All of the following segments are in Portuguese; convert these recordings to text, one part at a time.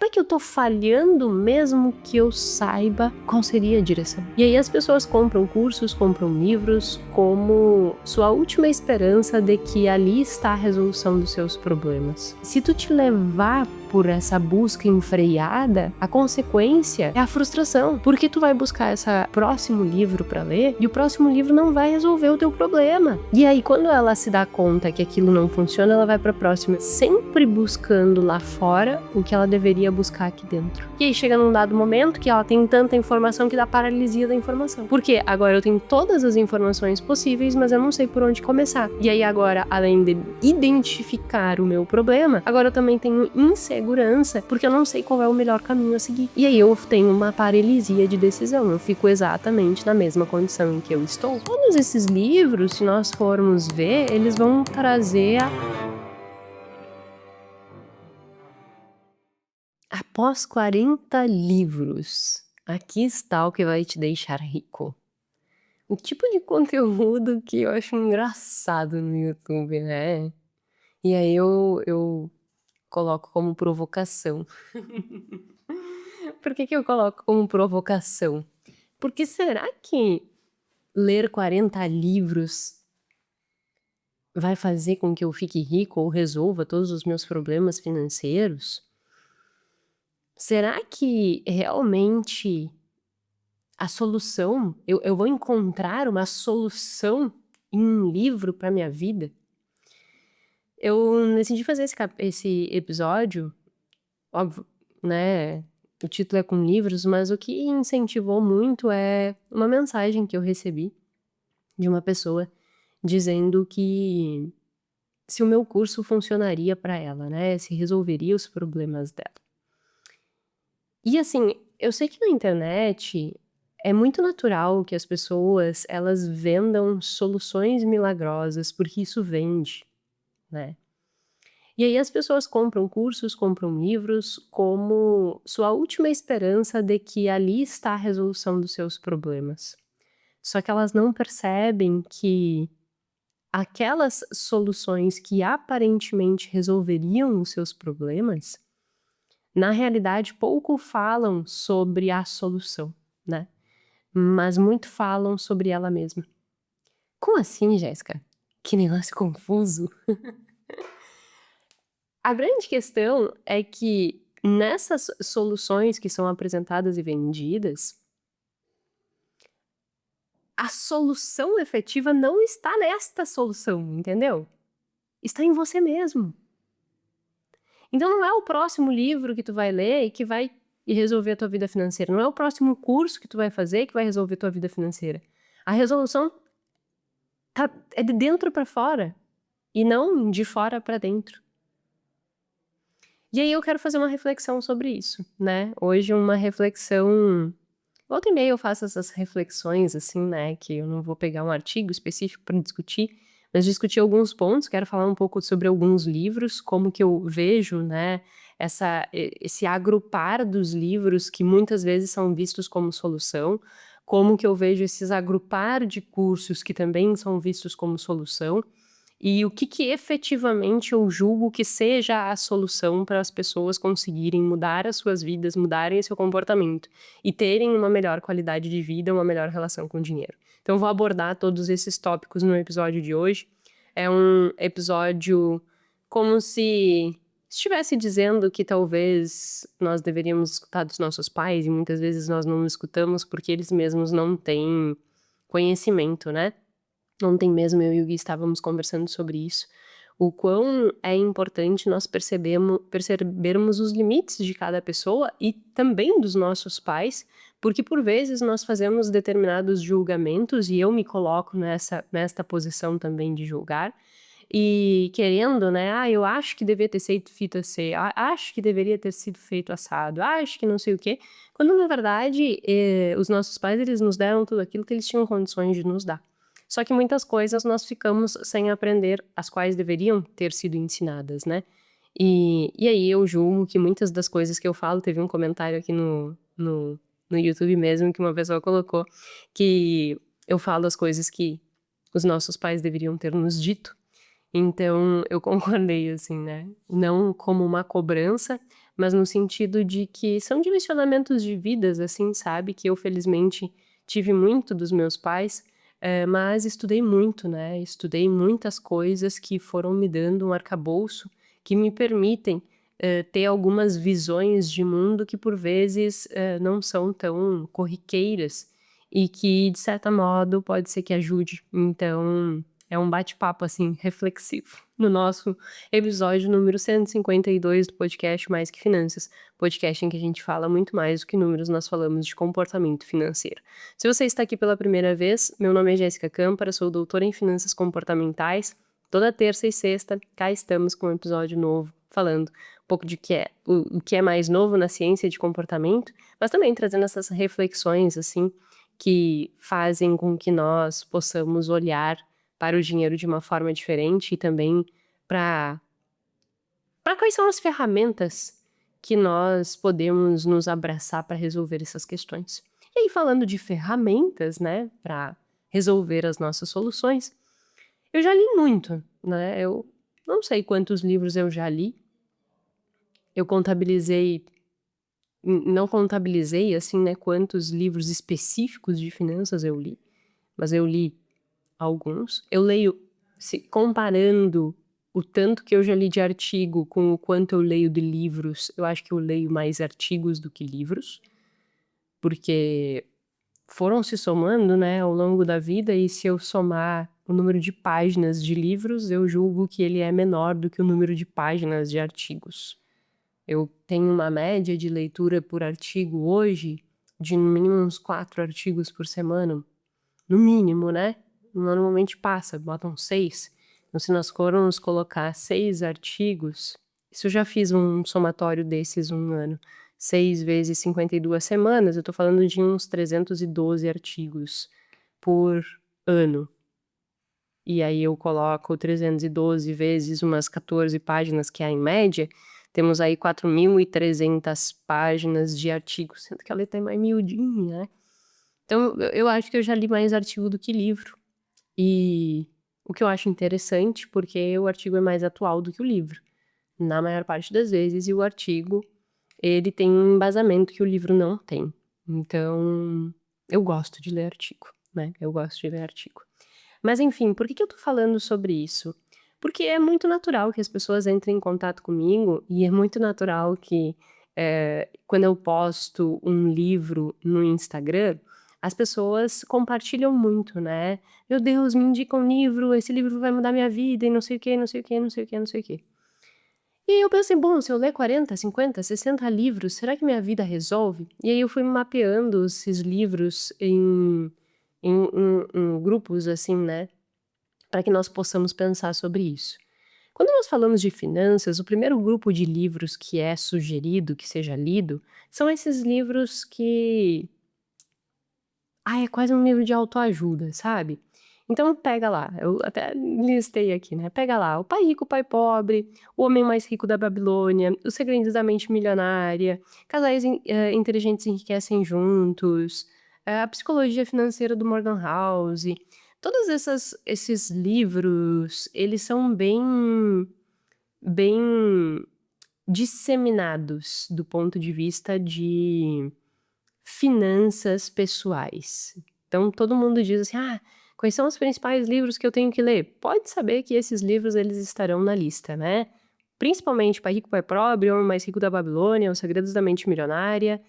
Como é que eu tô falhando mesmo que eu saiba qual seria a direção? E aí as pessoas compram cursos, compram livros como sua última esperança de que ali está a resolução dos seus problemas. Se tu te levar por essa busca enfreada, a consequência é a frustração, porque tu vai buscar esse próximo livro para ler e o próximo livro não vai resolver o teu problema. E aí quando ela se dá conta que aquilo não funciona, ela vai para a próxima, sempre buscando lá fora o que ela deveria buscar aqui dentro. E aí chega num dado momento que ela tem tanta informação que dá paralisia da informação. Porque agora eu tenho todas as informações possíveis, mas eu não sei por onde começar. E aí agora, além de identificar o meu problema, agora eu também tenho insegurança, porque eu não sei qual é o melhor caminho a seguir. E aí eu tenho uma paralisia de decisão, eu fico exatamente na mesma condição em que eu estou. Todos esses livros, se nós formos ver, eles vão trazer Após 40 livros, aqui está o que vai te deixar rico. O tipo de conteúdo que eu acho engraçado no YouTube, né? E aí eu coloco como provocação. Por que eu coloco como provocação? Porque será que ler 40 livros vai fazer com que eu fique rico ou resolva todos os meus problemas financeiros? Será que realmente a solução, eu vou encontrar uma solução em um livro para minha vida? Eu decidi fazer esse episódio, óbvio, né? O título é com livros, mas o que incentivou muito é uma mensagem que eu recebi de uma pessoa dizendo que se o meu curso funcionaria para ela, né? Se resolveria os problemas dela. E assim, eu sei que na internet é muito natural que as pessoas elas vendam soluções milagrosas, porque isso vende, né? E aí as pessoas compram cursos, compram livros como sua última esperança de que ali está a resolução dos seus problemas. Só que elas não percebem que aquelas soluções que aparentemente resolveriam os seus problemas, na realidade pouco falam sobre a solução, né? Mas muito falam sobre ela mesma. Como assim, Jéssica? Que negócio confuso. A grande questão é que nessas soluções que são apresentadas e vendidas, a solução efetiva não está nesta solução, entendeu? Está em você mesmo. Então não é o próximo livro que tu vai ler e que vai resolver a tua vida financeira. Não é o próximo curso que tu vai fazer que vai resolver a tua vida financeira. A resolução é de dentro para fora e não de fora para dentro. E aí eu quero fazer uma reflexão sobre isso, né? Hoje uma reflexão... Volta e meia eu faço essas reflexões, assim, né? Que eu não vou pegar um artigo específico para discutir, mas discutir alguns pontos. Quero falar um pouco sobre alguns livros, como que eu vejo, né? Esse agrupar dos livros que muitas vezes são vistos como solução, como que eu vejo esses agrupar de cursos que também são vistos como solução, e o que efetivamente eu julgo que seja a solução para as pessoas conseguirem mudar as suas vidas, mudarem seu comportamento e terem uma melhor qualidade de vida, uma melhor relação com o dinheiro. Então eu vou abordar todos esses tópicos no episódio de hoje. É um episódio como se estivesse dizendo que talvez nós deveríamos escutar dos nossos pais e muitas vezes nós não escutamos porque eles mesmos não têm conhecimento, né? Ontem mesmo eu e o Gui estávamos conversando sobre isso, o quão é importante nós percebermos os limites de cada pessoa e também dos nossos pais, porque por vezes nós fazemos determinados julgamentos e eu me coloco nesta posição também de julgar, e querendo, né, eu acho que devia ter sido feito assim, acho que deveria ter sido feito assado, acho que não sei o quê, quando na verdade os nossos pais eles nos deram tudo aquilo que eles tinham condições de nos dar. Só que muitas coisas nós ficamos sem aprender, as quais deveriam ter sido ensinadas, né? E aí eu julgo que muitas das coisas que eu falo, teve um comentário aqui no YouTube mesmo, que uma pessoa colocou, que eu falo as coisas que os nossos pais deveriam ter nos dito. Então eu concordei, assim, né? Não como uma cobrança, mas no sentido de que são direcionamentos de vidas, assim, sabe, que eu felizmente tive muito dos meus pais, mas estudei muito, né, estudei muitas coisas que foram me dando um arcabouço que me permitem, ter algumas visões de mundo que por vezes, não são tão corriqueiras e que de certa modo pode ser que ajude. Então, é um bate-papo, assim, reflexivo no nosso episódio número 152 do podcast Mais que Finanças, podcast em que a gente fala muito mais do que números, nós falamos de comportamento financeiro. Se você está aqui pela primeira vez, meu nome é Jéssica Câmpara, sou doutora em finanças comportamentais. Toda terça e sexta, cá estamos com um episódio novo, falando um pouco de o que é mais novo na ciência de comportamento, mas também trazendo essas reflexões, assim, que fazem com que nós possamos olhar para o dinheiro de uma forma diferente e também para quais são as ferramentas que nós podemos nos abraçar para resolver essas questões. E aí, falando de ferramentas, né, para resolver as nossas soluções, eu já li muito, né? Eu não sei quantos livros eu já li. Eu contabilizei, não contabilizei assim, né, quantos livros específicos de finanças eu li, mas eu li alguns. Eu leio, comparando o tanto que eu já li de artigo com o quanto eu leio de livros, eu acho que eu leio mais artigos do que livros, porque foram se somando, né, ao longo da vida, e se eu somar o número de páginas de livros, eu julgo que ele é menor do que o número de páginas de artigos. Eu tenho uma média de leitura por artigo hoje de no mínimo uns 4 artigos por semana, no mínimo, né? Normalmente passa, botam 6. Então, se nós formos colocar 6 artigos, isso eu já fiz um somatório desses um ano, 6 vezes 52 semanas, eu tô falando de uns 312 artigos por ano. E aí eu coloco 312 vezes umas 14 páginas, que é em média, temos aí 4.300 páginas de artigos, sendo que a letra é mais miudinha, né? Então eu acho que eu já li mais artigo do que livro. E o que eu acho interessante, porque o artigo é mais atual do que o livro, na maior parte das vezes, e o artigo, ele tem um embasamento que o livro não tem. Então, eu gosto de ler artigo, né? Eu gosto de ler artigo. Mas enfim, por que eu tô falando sobre isso? Porque é muito natural que as pessoas entrem em contato comigo e é muito natural que, quando eu posto um livro no Instagram, as pessoas compartilham muito, né? "Meu Deus, me indica um livro, esse livro vai mudar minha vida e não sei o quê, não sei o quê, não sei o quê, não sei o quê". E aí eu pensei: "Bom, se eu ler 40, 50, 60 livros, será que minha vida resolve?". E aí eu fui mapeando esses livros em grupos, assim, né, para que nós possamos pensar sobre isso. Quando nós falamos de finanças, o primeiro grupo de livros que é sugerido que seja lido, são esses livros que é quase um livro de autoajuda, sabe. Então pega lá, eu até listei aqui, né, pega lá O Pai Rico, o Pai Pobre, O Homem Mais Rico da Babilônia, Os Segredos da Mente Milionária, Casais Inteligentes Enriquecem Juntos, A Psicologia Financeira do Morgan House. Todos esses livros, eles são bem disseminados do ponto de vista de finanças pessoais. Então todo mundo diz assim: quais são os principais livros que eu tenho que ler?". Pode saber que esses livros eles estarão na lista, né. Principalmente Pai Rico, Pai Pobre, O Homem Mais Rico da Babilônia, Os Segredos da Mente Milionária,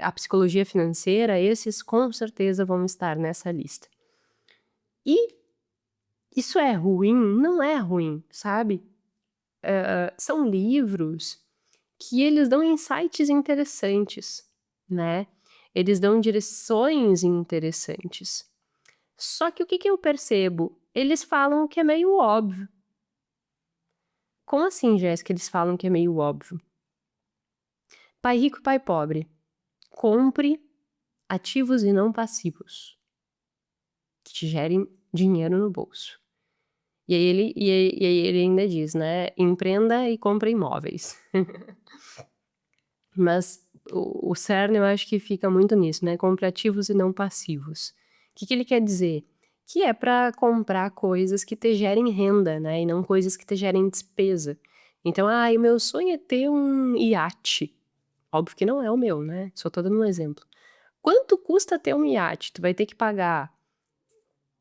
A Psicologia Financeira, esses com certeza vão estar nessa lista. E isso é ruim? Não é ruim, sabe. São livros que eles dão insights interessantes, né, eles dão direções interessantes. Só que o que eu percebo? Eles falam que é meio óbvio. Como assim, Jéssica, eles falam que é meio óbvio? Pai Rico, Pai Pobre. Compre ativos e não passivos, que te gerem dinheiro no bolso. E aí ele ainda diz, né, empreenda e compre imóveis. Mas o cerne eu acho que fica muito nisso, né, compre ativos e não passivos. O que ele quer dizer? Que é para comprar coisas que te gerem renda, né, e não coisas que te gerem despesa. Então, o meu sonho é ter um iate. Óbvio que não é o meu, né, só tô dando um exemplo. Quanto custa ter um iate? Tu vai ter que pagar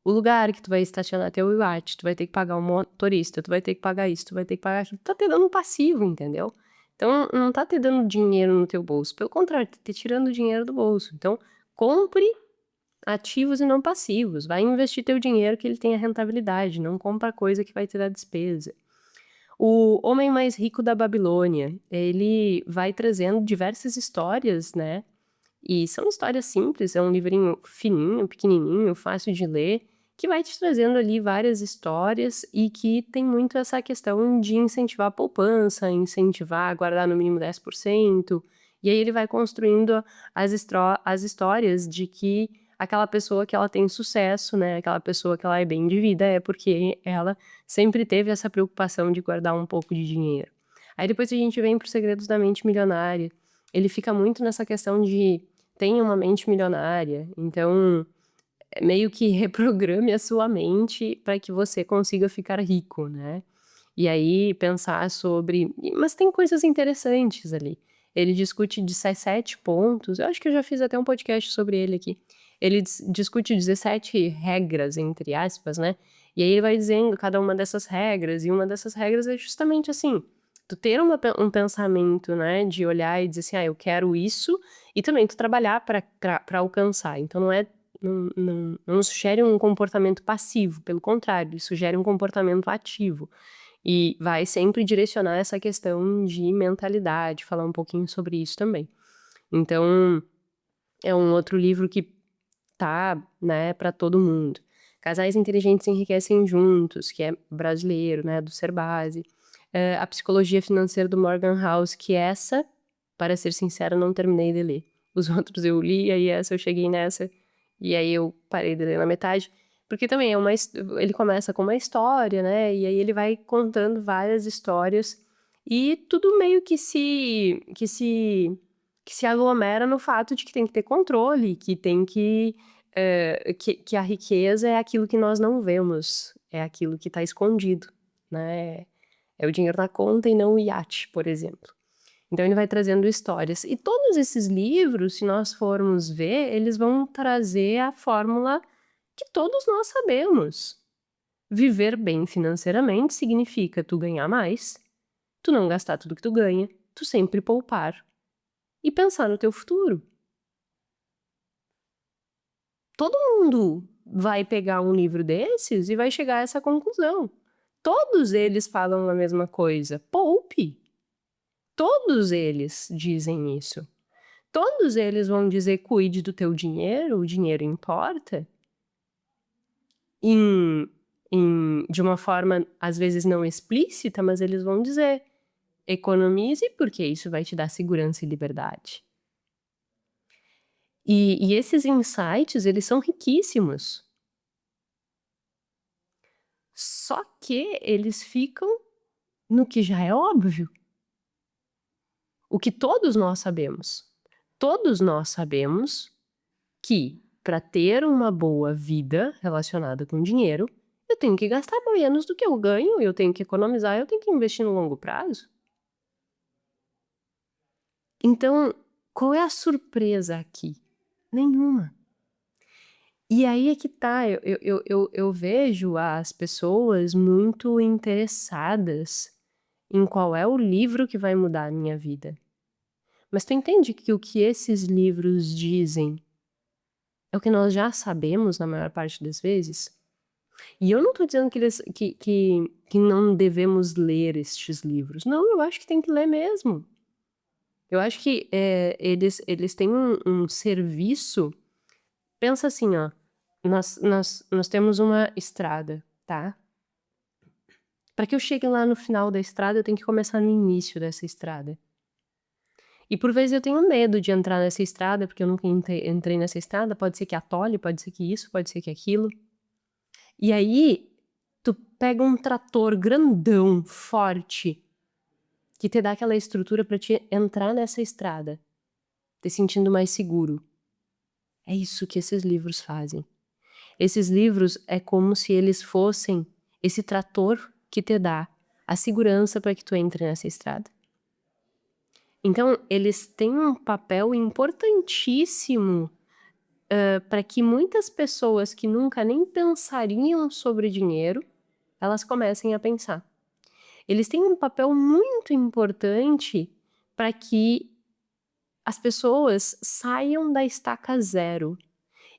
o lugar que tu vai estacionar teu iate, tu vai ter que pagar o motorista, tu vai ter que pagar isso, tu vai ter que pagar aquilo, tá te dando um passivo, entendeu? Então não tá te dando dinheiro no teu bolso, pelo contrário, tá te tirando dinheiro do bolso. Então compre ativos e não passivos, vai investir teu dinheiro que ele tenha rentabilidade, não compra coisa que vai te dar despesa. O Homem Mais Rico da Babilônia, ele vai trazendo diversas histórias, né, e são histórias simples, é um livrinho fininho, pequenininho, fácil de ler, que vai te trazendo ali várias histórias e que tem muito essa questão de incentivar a poupança, incentivar a guardar no mínimo 10%, e aí ele vai construindo as histórias de que aquela pessoa que ela tem sucesso, né, aquela pessoa que ela é bem de vida, é porque ela sempre teve essa preocupação de guardar um pouco de dinheiro. Aí depois a gente vem para os Segredos da Mente Milionária, ele fica muito nessa questão de tenha uma mente milionária, então meio que reprograme a sua mente para que você consiga ficar rico, né. E aí pensar sobre mas tem coisas interessantes ali. Ele discute 17 pontos, eu acho que eu já fiz até um podcast sobre ele aqui. Ele discute 17 "regras", entre aspas, né, e aí ele vai dizendo cada uma dessas regras, e uma dessas regras é justamente assim, tu ter um pensamento, né, de olhar e dizer assim: "Ah, eu quero isso", e também tu trabalhar para alcançar. Então não sugere um comportamento passivo, pelo contrário, isso sugere um comportamento ativo. E vai sempre direcionar essa questão de mentalidade, falar um pouquinho sobre isso também. Então, é um outro livro que tá, né, para todo mundo. Casais Inteligentes Enriquecem Juntos, que é brasileiro, né, do Serbase. A Psicologia Financeira do Morgan House, que essa, para ser sincera, não terminei de ler. Os outros eu li, aí essa eu cheguei nessa, e aí eu parei de ler na metade, porque também é ele começa com uma história, né, e aí ele vai contando várias histórias, e tudo meio que se aglomera no fato de que tem que ter controle, que tem que a riqueza é aquilo que nós não vemos, é aquilo que está escondido, né, é o dinheiro na conta e não o iate, por exemplo. Então ele vai trazendo histórias. E todos esses livros, se nós formos ver, eles vão trazer a fórmula que todos nós sabemos. Viver bem financeiramente significa tu ganhar mais, tu não gastar tudo que tu ganha, tu sempre poupar e pensar no teu futuro. Todo mundo vai pegar um livro desses e vai chegar a essa conclusão. Todos eles falam a mesma coisa: poupe. Todos eles dizem isso. Todos eles vão dizer: cuide do teu dinheiro, o dinheiro importa. Em, de uma forma, às vezes, não explícita, mas eles vão dizer: economize, porque isso vai te dar segurança e liberdade. E esses insights, eles são riquíssimos. Só que eles ficam no que já é óbvio. O que todos nós sabemos. Todos nós sabemos que para ter uma boa vida relacionada com dinheiro, eu tenho que gastar menos do que eu ganho, eu tenho que economizar, eu tenho que investir no longo prazo. Então, qual é a surpresa aqui? Nenhuma. E aí é que tá, eu vejo as pessoas muito interessadas em qual é o livro que vai mudar a minha vida. Mas tu entende que o que esses livros dizem é o que nós já sabemos na maior parte das vezes? E eu não tô dizendo que eles que não devemos ler estes livros. Não, eu acho que tem que ler mesmo. Eu acho que, eles têm um serviço. Pensa assim, ó, nós temos uma estrada, tá? Para que eu chegue lá no final da estrada, eu tenho que começar no início dessa estrada. E por vezes eu tenho medo de entrar nessa estrada, porque eu nunca entrei nessa estrada, pode ser que atole, pode ser que isso, pode ser que aquilo. E aí, tu pega um trator grandão, forte, que te dá aquela estrutura para te entrar nessa estrada, te sentindo mais seguro. É isso que esses livros fazem. Esses livros é como se eles fossem esse trator que te dá a segurança para que tu entre nessa estrada. Então, eles têm um papel importantíssimo para que muitas pessoas que nunca nem pensariam sobre dinheiro, elas comecem a pensar. Eles têm um papel muito importante para que as pessoas saiam da estaca zero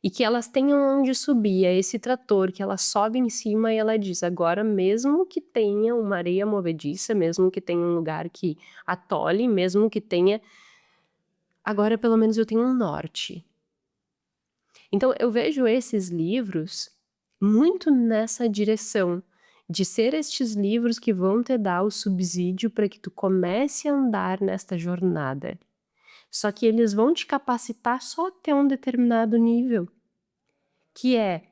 e que elas tenham onde subir. É esse trator que ela sobe em cima e ela diz: agora, mesmo que tenha uma areia movediça, mesmo que tenha um lugar que atole, mesmo que tenha, agora pelo menos eu tenho um norte. Então eu vejo esses livros muito nessa direção de ser estes livros que vão te dar o subsídio para que tu comece a andar nesta jornada. Só que eles vão te capacitar só até um determinado nível, que é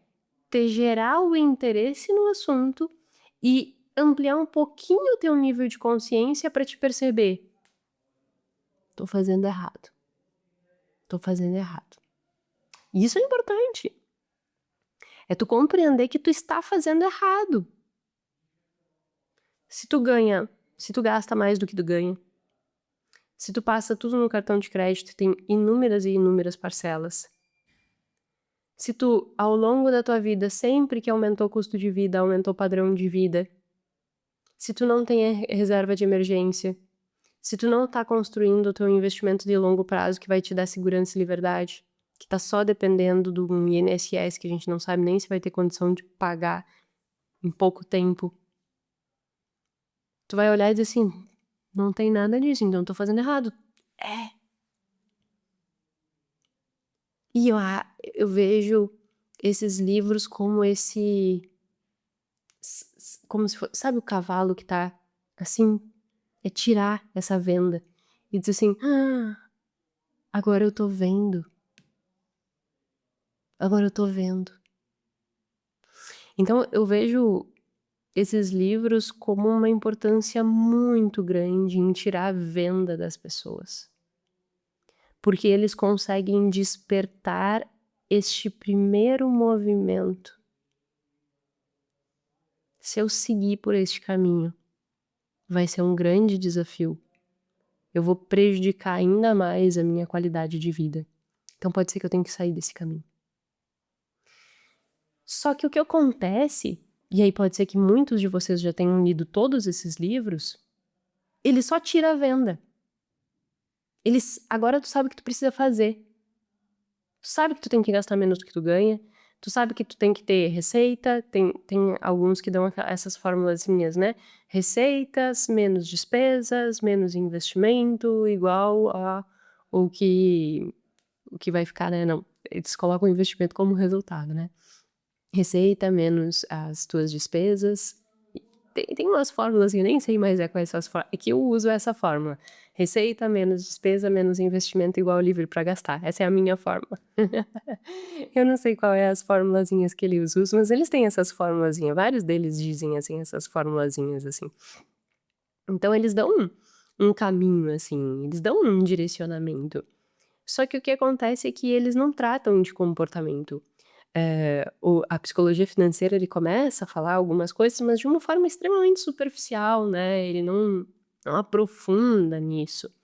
te gerar o interesse no assunto e ampliar um pouquinho o teu nível de consciência para te perceber: tô fazendo errado. Tô fazendo errado. E isso é importante. É tu compreender que tu está fazendo errado. Se tu gasta mais do que tu ganha, se tu passa tudo no cartão de crédito, tem inúmeras e inúmeras parcelas. Se tu, ao longo da tua vida, sempre que aumentou o custo de vida, aumentou o padrão de vida, se tu não tem reserva de emergência, se tu não tá construindo o teu investimento de longo prazo que vai te dar segurança e liberdade, que tá só dependendo do INSS que a gente não sabe nem se vai ter condição de pagar em pouco tempo, tu vai olhar e dizer assim: não tem nada disso, então eu tô fazendo errado. E eu vejo esses livros como como se fosse, sabe o cavalo que tá assim? É tirar essa venda e dizer assim: agora eu tô vendo. Agora eu tô vendo. Então eu vejo esses livros como uma importância muito grande em tirar a venda das pessoas. Porque eles conseguem despertar este primeiro movimento. Se eu seguir por este caminho, vai ser um grande desafio. Eu vou prejudicar ainda mais a minha qualidade de vida. Então pode ser que eu tenha que sair desse caminho. Só que o que acontece, e aí pode ser que muitos de vocês já tenham lido todos esses livros, ele só tira a venda. Agora tu sabe o que tu precisa fazer. Tu sabe que tu tem que gastar menos do que tu ganha, tu sabe que tu tem que ter receita, tem alguns que dão essas formulazinhas, né? Receitas, menos despesas, menos investimento, igual a o que vai ficar, né? Não, eles colocam o investimento como resultado, né? Receita menos as tuas despesas. Tem umas fórmulas que eu nem sei mais quais são as fórmulas. É que eu uso essa fórmula. Receita menos despesa menos investimento igual livre para gastar. Essa é a minha fórmula. Eu não sei qual é as formulazinhas que eles usam, mas eles têm essas formulazinhas. Vários deles dizem assim, essas formulazinhas assim. Então eles dão um caminho assim, eles dão um direcionamento. Só que o que acontece é que eles não tratam de comportamento. A psicologia financeira, ele começa a falar algumas coisas, mas de uma forma extremamente superficial, né? Ele não aprofunda nisso.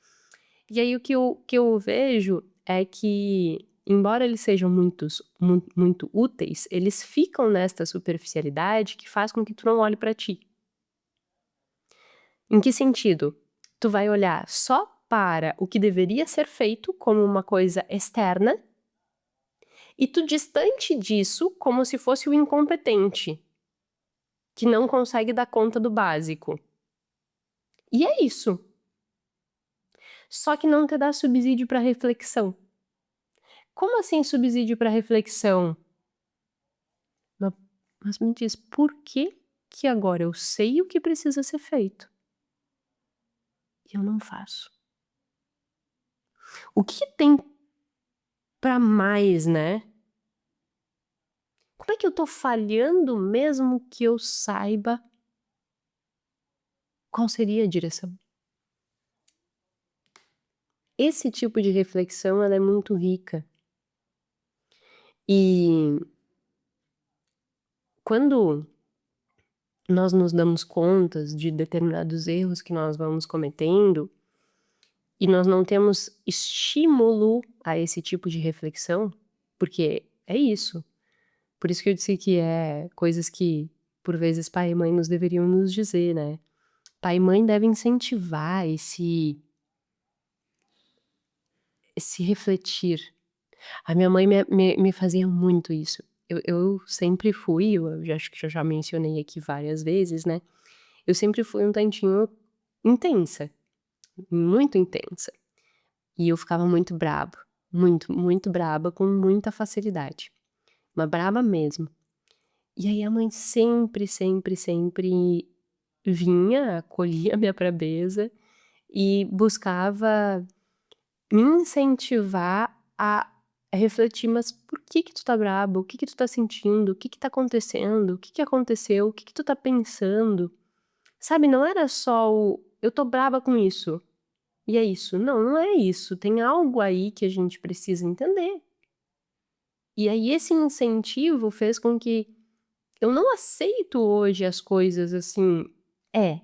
E aí o que eu vejo é que, embora eles sejam muito úteis, eles ficam nesta superficialidade que faz com que tu não olhe para ti. Em que sentido? Tu vai olhar só para o que deveria ser feito como uma coisa externa e tu distante disso como se fosse o incompetente, que não consegue dar conta do básico. E é isso. Só que não te dá subsídio para reflexão. Como assim subsídio para reflexão? Mas me diz, por que agora eu sei o que precisa ser feito e eu não faço? O que tem para mais, né? Como é que eu tô falhando mesmo que eu saiba qual seria a direção? Esse tipo de reflexão, ela é muito rica. E quando nós nos damos contas de determinados erros que nós vamos cometendo e nós não temos estímulo a esse tipo de reflexão, porque é isso. Por isso que eu disse que é coisas que, por vezes, pai e mãe nos deveriam nos dizer, né. Pai e mãe devem incentivar esse refletir. A minha mãe me fazia muito isso. Eu sempre fui, eu já acho que eu já mencionei aqui várias vezes, né, eu sempre fui um tantinho intensa, muito intensa. E eu ficava muito braba, muito, muito braba com muita facilidade, mas braba mesmo. E aí a mãe sempre, sempre, sempre vinha, acolhia a minha brabeza e buscava me incentivar a refletir: "Mas por que tu tá braba? O que tu tá sentindo? O que tá acontecendo? O que aconteceu? O que tu tá pensando?". Sabe, não era só o: "Eu tô braba com isso, e é isso". Não, não é isso, tem algo aí que a gente precisa entender. E aí esse incentivo fez com que eu não aceito hoje as coisas assim, é,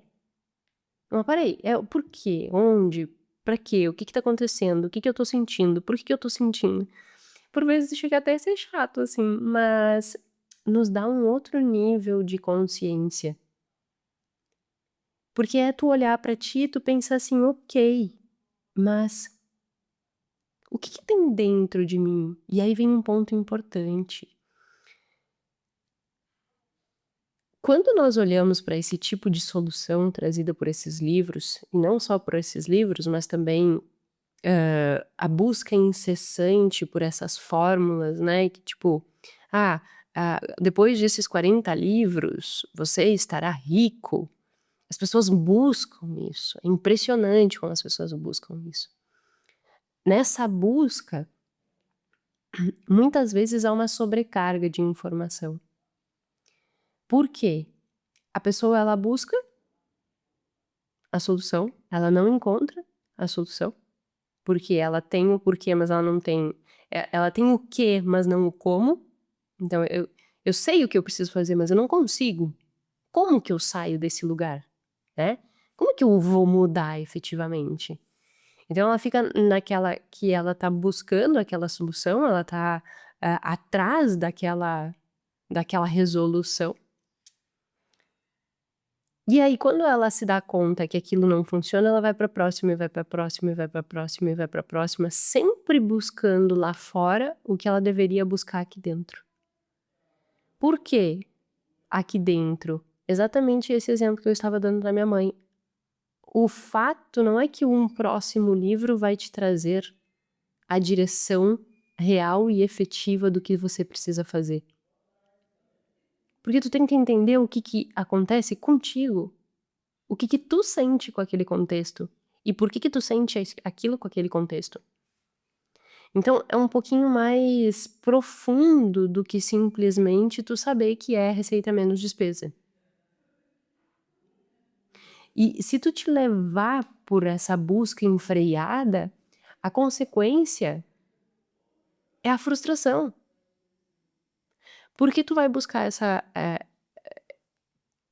mas peraí, é o porquê, onde, pra quê, o que que tá acontecendo, o que que eu tô sentindo, por que que eu tô sentindo. Por vezes chega até a ser chato, assim, mas nos dá um outro nível de consciência. Porque é tu olhar pra ti e tu pensar assim: "Ok, mas o que que tem dentro de mim?". E aí vem um ponto importante. Quando nós olhamos para esse tipo de solução trazida por esses livros, e não só por esses livros, mas também, a busca incessante por essas fórmulas, né, que tipo: "Ah, depois desses 40 livros, você estará rico". As pessoas buscam isso, é impressionante como as pessoas buscam isso. Nessa busca, muitas vezes há uma sobrecarga de informação. Por quê? A pessoa ela busca a solução, ela não encontra a solução, porque ela tem o porquê, mas ela não tem ela tem o quê, mas não o como. Então eu sei o que eu preciso fazer, mas eu não consigo. Como que eu saio desse lugar, né? Como que eu vou mudar efetivamente? Então ela fica naquela que ela tá buscando aquela solução, ela tá, atrás daquela resolução. E aí quando ela se dá conta que aquilo não funciona, ela vai pra próxima, e vai pra próxima, e vai pra próxima, e vai pra próxima, sempre buscando lá fora o que ela deveria buscar aqui dentro. Por quê aqui dentro? Exatamente esse exemplo que eu estava dando da minha mãe. O fato não é que um próximo livro vai te trazer a direção real e efetiva do que você precisa fazer. Porque tu tem que entender o que que acontece contigo, o que que tu sente com aquele contexto e por que que tu sente aquilo com aquele contexto. Então é um pouquinho mais profundo do que simplesmente tu saber que é receita menos despesa. E se tu te levar por essa busca enfreada, a consequência é a frustração. Porque tu vai buscar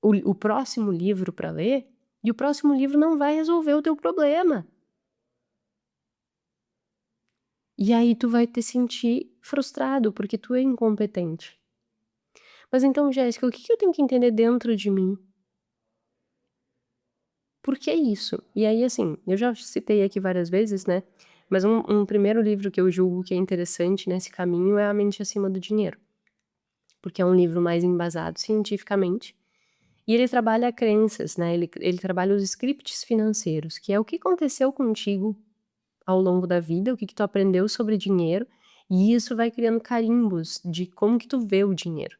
o próximo livro para ler, e o próximo livro não vai resolver o teu problema. E aí tu vai te sentir frustrado, porque tu é incompetente. Mas então, Jéssica, o que que eu tenho que entender dentro de mim? Por que isso? E aí, assim, eu já citei aqui várias vezes, né, mas um primeiro livro que eu julgo que é interessante nesse caminho é A Mente Acima do Dinheiro, porque é um livro mais embasado cientificamente. E ele trabalha crenças, né, ele trabalha os scripts financeiros, que é o que aconteceu contigo ao longo da vida, o que que tu aprendeu sobre dinheiro, e isso vai criando carimbos de como que tu vê o dinheiro.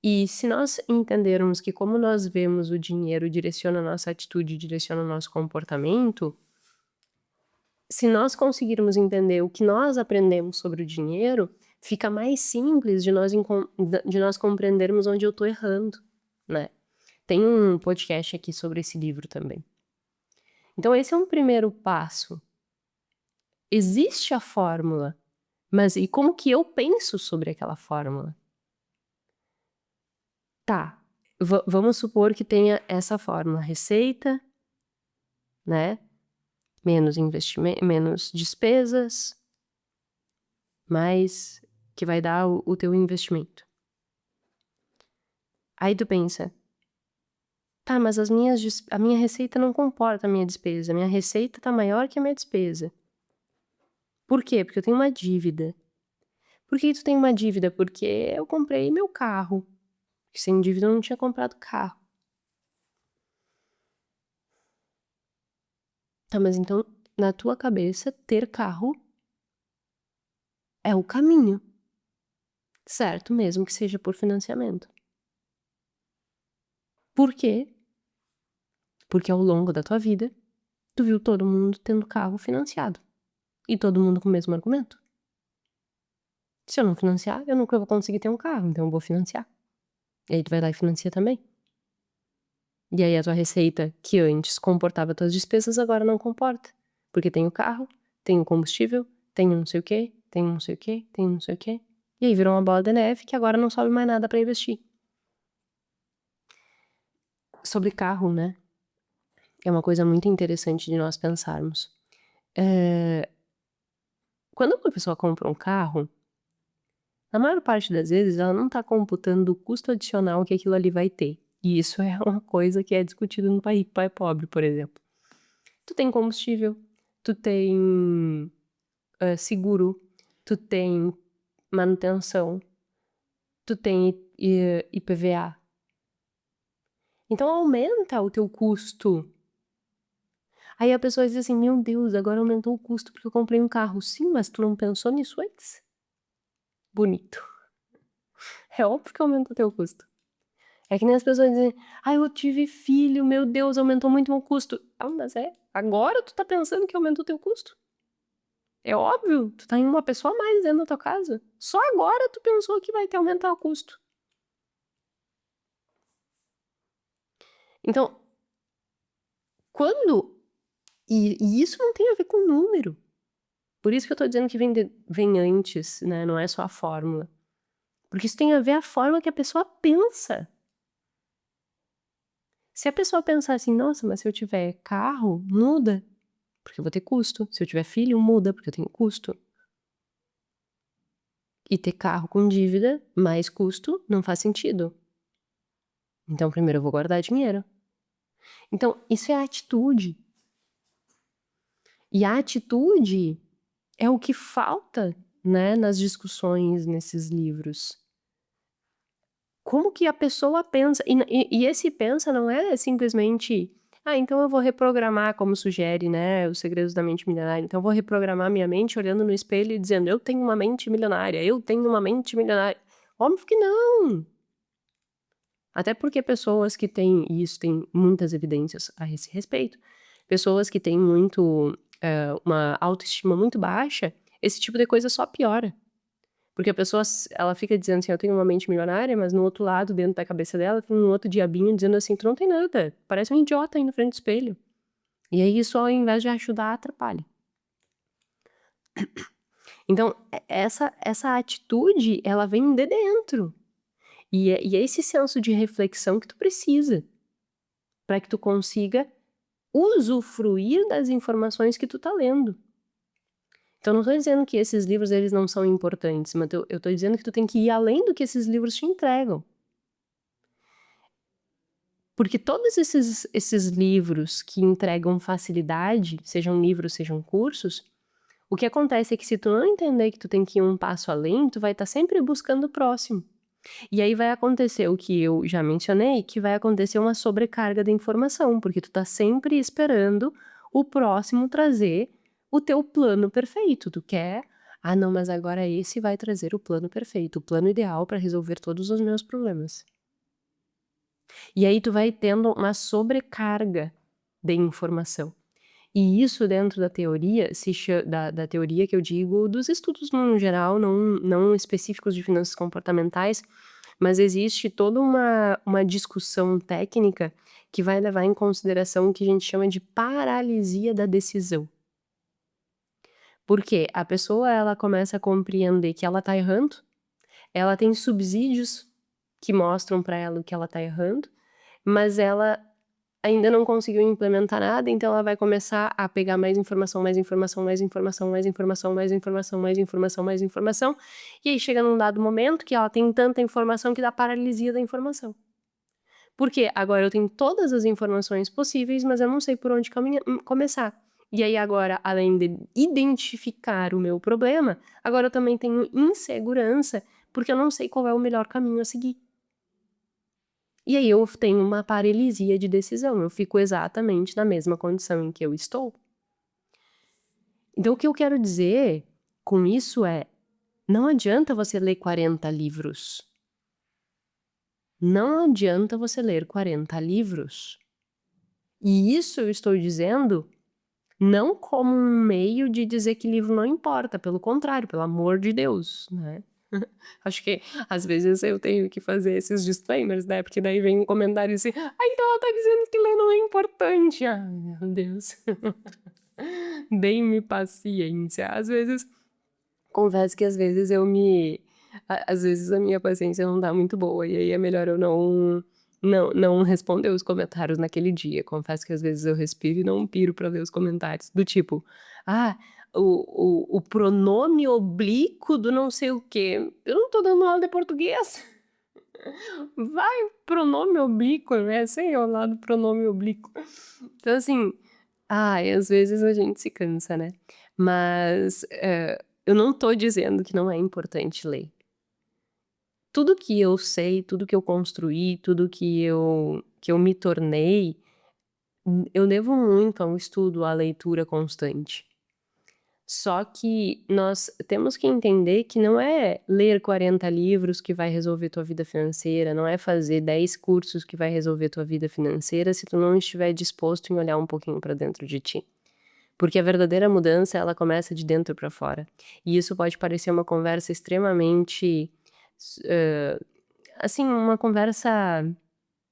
E se nós entendermos que como nós vemos o dinheiro direciona a nossa atitude, direciona o nosso comportamento, se nós conseguirmos entender o que nós aprendemos sobre o dinheiro, fica mais simples de nós compreendermos onde eu tô errando, né. Tem um podcast aqui sobre esse livro também. Então esse é um primeiro passo. Existe a fórmula, mas e como que eu penso sobre aquela fórmula? Tá, vamos supor que tenha essa fórmula, receita, né, menos menos despesas, mais que vai dar o teu investimento. Aí tu pensa: "Tá, mas a minha receita não comporta a minha despesa, a minha receita tá maior que a minha despesa. Por quê? Porque eu tenho uma dívida". Por que tu tem uma dívida? Porque eu comprei meu carro, sem dívida eu não tinha comprado carro. Tá, mas então, na tua cabeça, ter carro é o caminho, certo? Mesmo que seja por financiamento. Por quê? Porque ao longo da tua vida, tu viu todo mundo tendo carro financiado. E todo mundo com o mesmo argumento. Se eu não financiar, eu nunca vou conseguir ter um carro, então eu vou financiar. E aí tu vai lá e financia também. E aí a tua receita, que antes comportava tuas despesas, agora não comporta. Porque tem o carro, tem o combustível, tem o não sei o quê, tem o não sei o quê, tem o não sei o quê. E aí virou uma bola de neve que agora não sobe mais nada pra investir. Sobre carro, né? É uma coisa muito interessante de nós pensarmos. Quando uma pessoa compra um carro, na maior parte das vezes ela não tá computando o custo adicional que aquilo ali vai ter. E isso é uma coisa que é discutido no pai pobre, por exemplo. Tu tem combustível, tu tem seguro, tu tem manutenção, tu tem IPVA. Então aumenta o teu custo. Aí a pessoa diz assim: meu Deus, agora aumentou o custo porque eu comprei um carro. Sim, mas tu não pensou nisso antes? Bonito. É óbvio que aumenta o teu custo. É que nem as pessoas dizem: eu tive filho, meu Deus, aumentou muito o meu custo. Mas agora tu tá pensando que aumentou o teu custo? É óbvio, tu tá em uma pessoa a mais dentro da tua casa. Só agora tu pensou que vai te aumentar o custo. Então, quando... E isso não tem a ver com número. Por isso que eu tô dizendo que vem antes, né? Não é só a fórmula. Porque isso tem a ver a forma que a pessoa pensa. Se a pessoa pensar assim, nossa, mas se eu tiver carro, muda, porque eu vou ter custo. Se eu tiver filho, muda, porque eu tenho custo. E ter carro com dívida, mais custo, não faz sentido. Então, primeiro eu vou guardar dinheiro. Então, isso é atitude. E a atitude é o que falta, né, nas discussões nesses livros. Como que a pessoa pensa? E esse pensa não é simplesmente, então eu vou reprogramar, como sugere, né, Os Segredos da Mente Milionária. Então eu vou reprogramar minha mente olhando no espelho e dizendo, eu tenho uma mente milionária, eu tenho uma mente milionária. Óbvio que não! Até porque pessoas que têm, e isso tem muitas evidências a esse respeito, pessoas que têm uma autoestima muito baixa, esse tipo de coisa só piora. Porque a pessoa, ela fica dizendo assim, eu tenho uma mente milionária, mas no outro lado, dentro da cabeça dela, tem um outro diabinho dizendo assim, tu não tem nada, parece um idiota aí na frente do espelho. E aí isso, ao invés de ajudar, atrapalha. Então, essa atitude, ela vem de dentro. E é esse senso de reflexão que tu precisa, para que tu consiga usufruir das informações que tu tá lendo. Então não tô dizendo que esses livros eles não são importantes, mas eu tô dizendo que tu tem que ir além do que esses livros te entregam. Porque todos esses livros que entregam facilidade, sejam livros, sejam cursos, o que acontece é que se tu não entender que tu tem que ir um passo além, tu vai estar sempre buscando o próximo. E aí vai acontecer o que eu já mencionei, que vai acontecer uma sobrecarga de informação, porque tu tá sempre esperando o próximo trazer o teu plano perfeito. Tu quer, não, mas agora esse vai trazer o plano perfeito, o plano ideal para resolver todos os meus problemas. E aí tu vai tendo uma sobrecarga de informação. E isso dentro da teoria, da teoria que eu digo, dos estudos no geral, não específicos de finanças comportamentais, mas existe toda uma discussão técnica que vai levar em consideração o que a gente chama de paralisia da decisão. Porque a pessoa, ela começa a compreender que ela tá errando, ela tem subsídios que mostram para ela que ela tá errando, mas ela ainda não conseguiu implementar nada, então ela vai começar a pegar mais informação, mais informação, mais informação, mais informação, mais informação, mais informação, mais informação, e aí chega num dado momento que ela tem tanta informação que dá paralisia da informação. Porque agora eu tenho todas as informações possíveis, mas eu não sei por onde começar. E aí agora, além de identificar o meu problema, agora eu também tenho insegurança, porque eu não sei qual é o melhor caminho a seguir. E aí eu tenho uma paralisia de decisão, eu fico exatamente na mesma condição em que eu estou. Então o que eu quero dizer com isso é, não adianta você ler 40 livros. Não adianta você ler 40 livros. E isso eu estou dizendo não como um meio de dizer que livro não importa, pelo contrário, pelo amor de Deus, né? Acho que às vezes eu tenho que fazer esses disclaimers, né? Porque daí vem um comentário assim, então ela tá dizendo que ler não é importante. Ai, meu Deus. Deem-me paciência. Às vezes, confesso que às vezes às vezes a minha paciência não tá muito boa, e aí é melhor eu não responder os comentários naquele dia. Confesso que às vezes eu respiro e não piro pra ler os comentários, do tipo, o pronome oblíquo do não sei o quê. Eu não tô dando aula de português. Vai, pronome oblíquo, né? Sei lá do pronome oblíquo. Então, assim, às vezes a gente se cansa, né? Mas eu não tô dizendo que não é importante ler. Tudo que eu sei, tudo que eu construí, tudo que eu me tornei, eu devo muito ao estudo, à leitura constante. Só que nós temos que entender que não é ler 40 livros que vai resolver tua vida financeira, não é fazer 10 cursos que vai resolver tua vida financeira se tu não estiver disposto em olhar um pouquinho para dentro de ti. Porque a verdadeira mudança, ela começa de dentro para fora. E isso pode parecer uma conversa extremamente, assim, uma conversa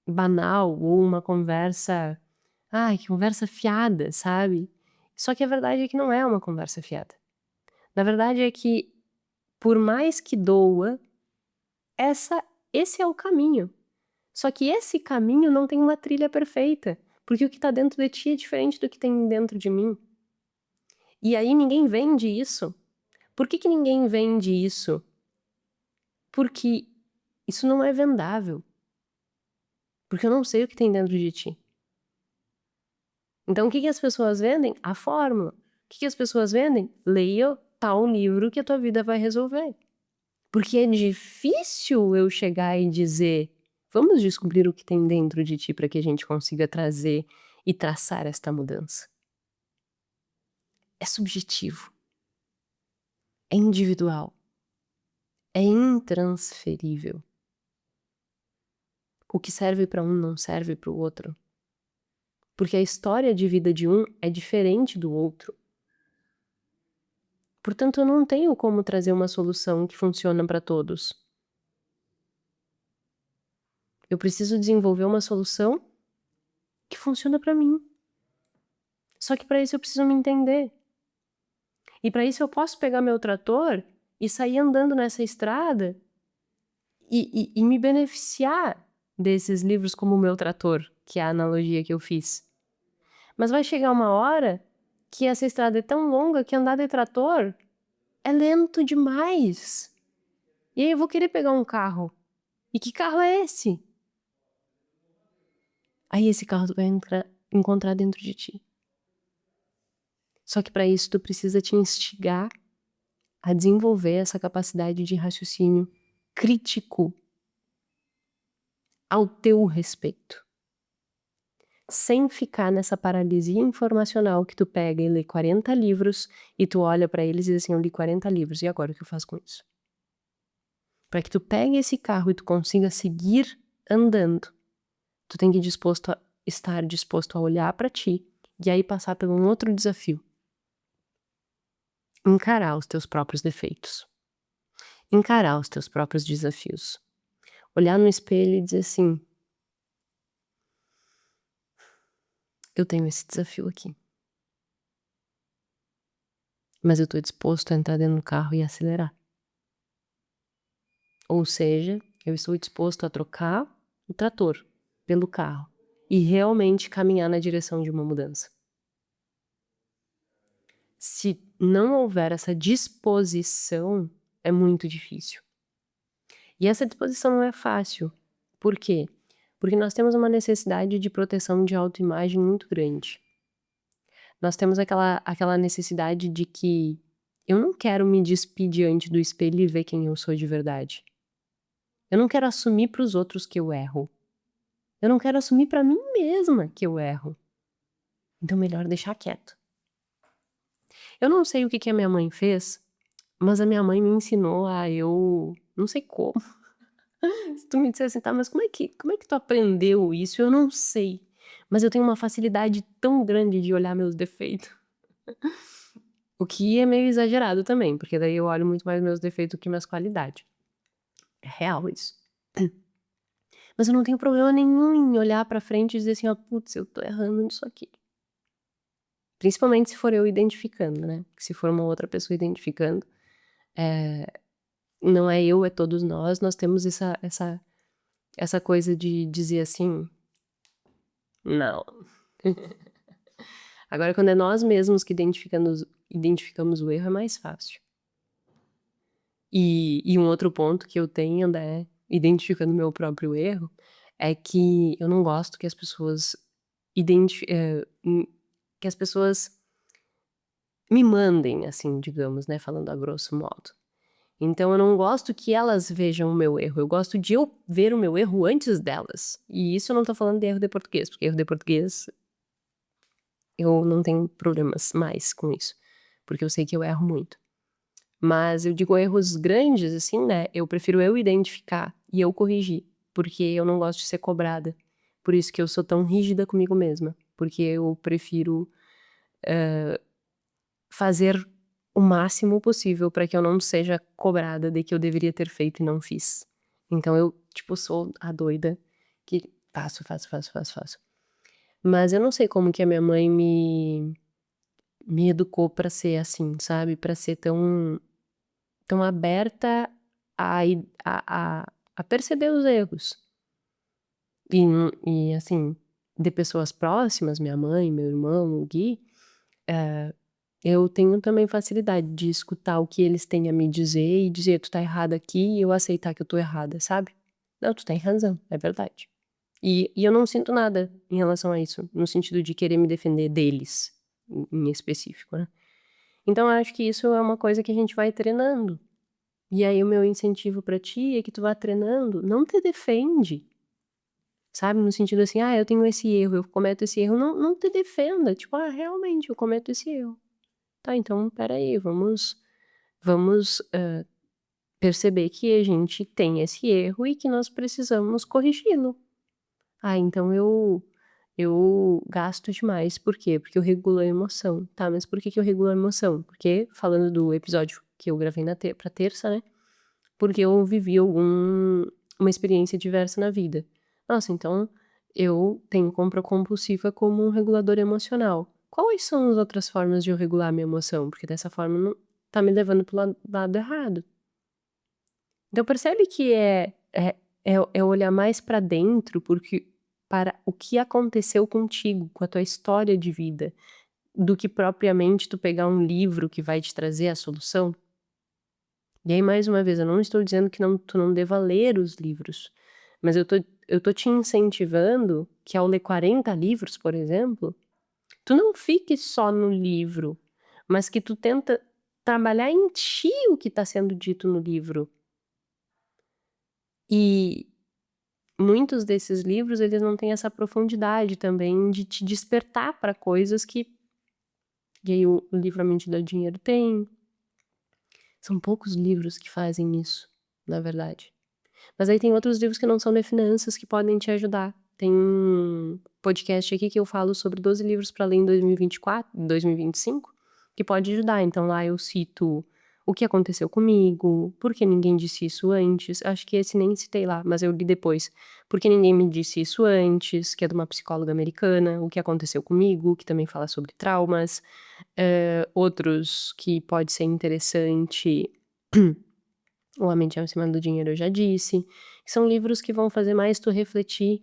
banal ou uma conversa, que conversa fiada, sabe? Só que a verdade é que não é uma conversa fiada. Na verdade é que, por mais que doa, esse é o caminho. Só que esse caminho não tem uma trilha perfeita, porque o que tá dentro de ti é diferente do que tem dentro de mim. E aí ninguém vende isso. Por que ninguém vende isso? Porque isso não é vendável. Porque eu não sei o que tem dentro de ti. Então o que as pessoas vendem? A fórmula. O que as pessoas vendem? Leia tal livro que a tua vida vai resolver. Porque é difícil eu chegar e dizer, vamos descobrir o que tem dentro de ti para que a gente consiga trazer e traçar esta mudança. É subjetivo. É individual. É intransferível. O que serve para um não serve para o outro. Porque a história de vida de um é diferente do outro. Portanto, eu não tenho como trazer uma solução que funciona para todos. Eu preciso desenvolver uma solução que funciona para mim. Só que para isso eu preciso me entender. E para isso eu posso pegar meu trator e sair andando nessa estrada e me beneficiar desses livros como o meu trator, que é a analogia que eu fiz. Mas vai chegar uma hora que essa estrada é tão longa que andar de trator é lento demais. E aí eu vou querer pegar um carro. E que carro é esse? Aí esse carro tu vai encontrar dentro de ti. Só que para isso tu precisa te instigar a desenvolver essa capacidade de raciocínio crítico ao teu respeito. Sem ficar nessa paralisia informacional que tu pega e lê 40 livros e tu olha pra eles e diz assim, eu li 40 livros, e agora o que eu faço com isso? Para que tu pegue esse carro e tu consiga seguir andando, tu tem que estar disposto a olhar pra ti e aí passar por um outro desafio. Encarar os teus próprios defeitos. Encarar os teus próprios desafios. Olhar no espelho e dizer assim, eu tenho esse desafio aqui. Mas eu tô disposto a entrar dentro do carro e acelerar. Ou seja, eu estou disposto a trocar o trator pelo carro e realmente caminhar na direção de uma mudança. Se não houver essa disposição, é muito difícil. E essa disposição não é fácil. Por quê? Porque nós temos uma necessidade de proteção de autoimagem muito grande. Nós temos aquela necessidade de que eu não quero me despir diante do espelho e ver quem eu sou de verdade. Eu não quero assumir para os outros que eu erro. Eu não quero assumir para mim mesma que eu erro. Então melhor deixar quieto. Eu não sei o que a minha mãe fez, mas a minha mãe me ensinou não sei como. Se tu me disser assim: "Tá, mas como é que tu aprendeu isso?", eu não sei, mas eu tenho uma facilidade tão grande de olhar meus defeitos. O que é meio exagerado também, porque daí eu olho muito mais meus defeitos que minhas qualidades. É real isso. Mas eu não tenho problema nenhum em olhar pra frente e dizer assim: "Ó, putz, eu tô errando nisso aqui". Principalmente se for eu identificando, né, que se for uma outra pessoa identificando, eh, não é eu, é todos nós temos essa coisa de dizer assim: "Não". Agora quando é nós mesmos que identificamos o erro, é mais fácil. E um outro ponto que eu tenho, né, identificando meu próprio erro, é que eu não gosto que as pessoas que as pessoas me mandem, assim, digamos, né, falando a grosso modo. Então eu não gosto que elas vejam o meu erro, eu gosto de eu ver o meu erro antes delas. E isso eu não tô falando de erro de português, porque erro de português eu não tenho problemas mais com isso, porque eu sei que eu erro muito. Mas eu digo erros grandes, assim, né, eu prefiro eu identificar e eu corrigir, porque eu não gosto de ser cobrada. Por isso que eu sou tão rígida comigo mesma, porque eu prefiro fazer o máximo possível para que eu não seja cobrada de que eu deveria ter feito e não fiz. Então eu, tipo, sou a doida que faço, faço, faço, faço, faço. Mas eu não sei como que a minha mãe me educou pra ser assim, sabe, pra ser tão aberta a perceber os erros. E assim, de pessoas próximas, minha mãe, meu irmão, o Gui, eu tenho também facilidade de escutar o que eles têm a me dizer e dizer: "Tu tá errada aqui", e eu aceitar que eu tô errada, sabe. "Não, tu tem razão, é verdade". E eu não sinto nada em relação a isso, no sentido de querer me defender deles, em específico, né. Então eu acho que isso é uma coisa que a gente vai treinando. E aí o meu incentivo pra ti é que tu vá treinando, não te defende, sabe, no sentido assim: "Ah, eu tenho esse erro, eu cometo esse erro", não te defenda, tipo: "Ah, realmente eu cometo esse erro". Tá, então espera aí, vamos perceber que a gente tem esse erro e que nós precisamos corrigi-lo. "Ah, então eu gasto demais, por quê? Porque eu regulo a emoção". Tá, mas por que que eu regulo a emoção? Porque falando do episódio que eu gravei pra terça, né, porque eu vivi uma experiência diversa na vida. Nossa, então eu tenho compra compulsiva como um regulador emocional. Quais são as outras formas de eu regular minha emoção? Porque dessa forma não tá me levando para o lado errado. Então percebe que é olhar mais pra dentro, porque para o que aconteceu contigo, com a tua história de vida, do que propriamente tu pegar um livro que vai te trazer a solução. E aí, mais uma vez, eu não estou dizendo que tu não deva ler os livros, mas eu tô te incentivando que ao ler 40 livros, por exemplo, tu não fique só no livro, mas que tu tenta trabalhar em ti o que tá sendo dito no livro. E muitos desses livros, eles não têm essa profundidade também de te despertar para coisas que e aí o livro A Mente dá Dinheiro tem. São poucos livros que fazem isso, na verdade. Mas aí tem outros livros que não são de finanças que podem te ajudar. Tem um podcast aqui que eu falo sobre 12 livros para ler em 2025, que pode ajudar. Então lá eu cito O que aconteceu comigo, Por que ninguém disse isso antes, acho que esse nem citei lá, mas eu li depois. Por que ninguém me disse isso antes, que é de uma psicóloga americana, O que aconteceu comigo, que também fala sobre traumas. Outros que pode ser interessante, O Mente Acima do Dinheiro eu já disse, que são livros que vão fazer mais tu refletir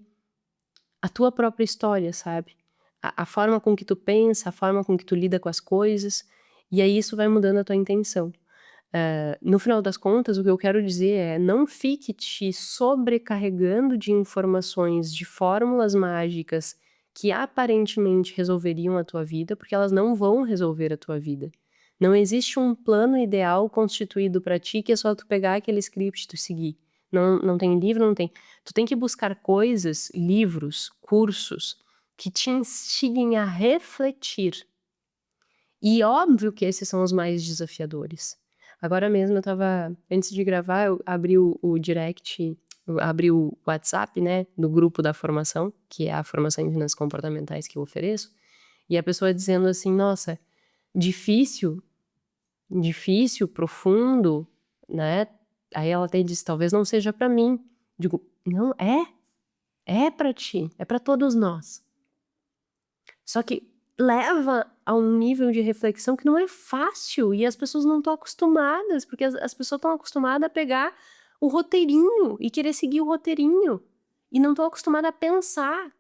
a tua própria história, sabe? A forma com que tu pensa, a forma com que tu lida com as coisas, e aí isso vai mudando a tua intenção. No final das contas, o que eu quero dizer é: não fique te sobrecarregando de informações, de fórmulas mágicas que aparentemente resolveriam a tua vida, porque elas não vão resolver a tua vida. Não existe um plano ideal constituído para ti que é só tu pegar aquele script e tu seguir. Não tem livro, não tem. Tu tem que buscar coisas, livros, cursos que te instiguem a refletir. E óbvio que esses são os mais desafiadores. Agora mesmo antes de gravar, eu abri o direct, eu abri o WhatsApp, né, do grupo da formação, que é a formação em finanças comportamentais que eu ofereço, e a pessoa dizendo assim: nossa, difícil, difícil, profundo, né? Aí ela até disse: talvez não seja pra mim. Digo: não, é pra ti, é pra todos nós. Só que leva a um nível de reflexão que não é fácil e as pessoas não estão acostumadas, porque as pessoas estão acostumadas a pegar o roteirinho e querer seguir o roteirinho e não estão acostumadas a pensar.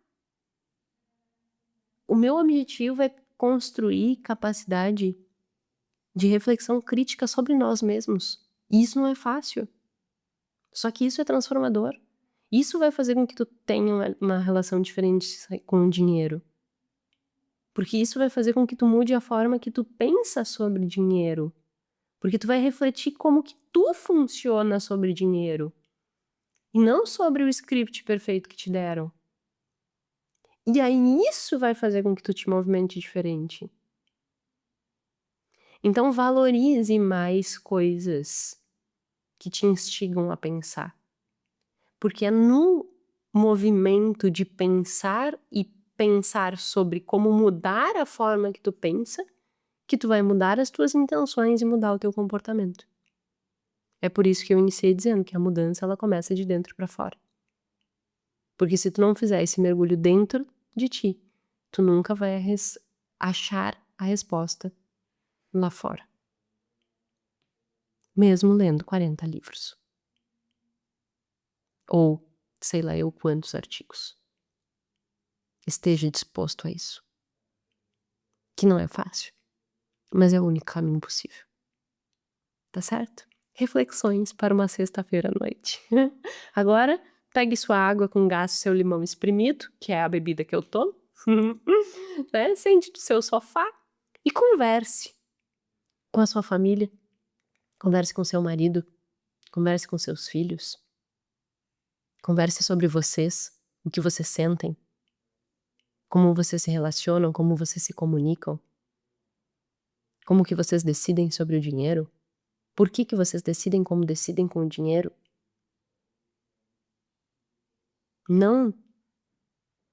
O meu objetivo é construir capacidade de reflexão crítica sobre nós mesmos. E isso não é fácil. Só que isso é transformador. Isso vai fazer com que tu tenha uma relação diferente com o dinheiro. Porque isso vai fazer com que tu mude a forma que tu pensa sobre dinheiro. Porque tu vai refletir como que tu funciona sobre dinheiro. E não sobre o script perfeito que te deram. E aí isso vai fazer com que tu te movimente diferente. Então valorize mais coisas que te instigam a pensar. Porque é no movimento de pensar e pensar sobre como mudar a forma que tu pensa que tu vai mudar as tuas intenções e mudar o teu comportamento. É por isso que eu iniciei dizendo que a mudança ela começa de dentro para fora. Porque se tu não fizer esse mergulho dentro de ti, tu nunca vai achar a resposta lá fora. Mesmo lendo 40 livros. Ou sei lá eu quantos artigos. Esteja disposto a isso. Que não é fácil, mas é o único caminho possível. Tá certo? Reflexões para uma sexta-feira à noite. Agora, pegue sua água com gás e seu limão espremido, que é a bebida que eu tomo. Né? Sente no seu sofá e converse com a sua família. Converse com seu marido. Converse com seus filhos. Converse sobre vocês, o que vocês sentem. Como vocês se relacionam, como vocês se comunicam. Como que vocês decidem sobre o dinheiro. Por que vocês decidem como decidem com o dinheiro? Não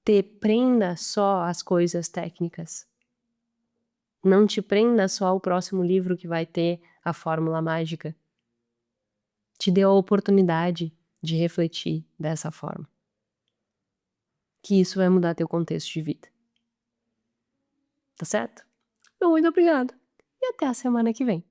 te prenda só às coisas técnicas. Não te prenda só ao próximo livro que vai ter a fórmula mágica. Te dê a oportunidade de refletir dessa forma. Que isso vai mudar teu contexto de vida. Tá certo? Muito obrigada. E até a semana que vem.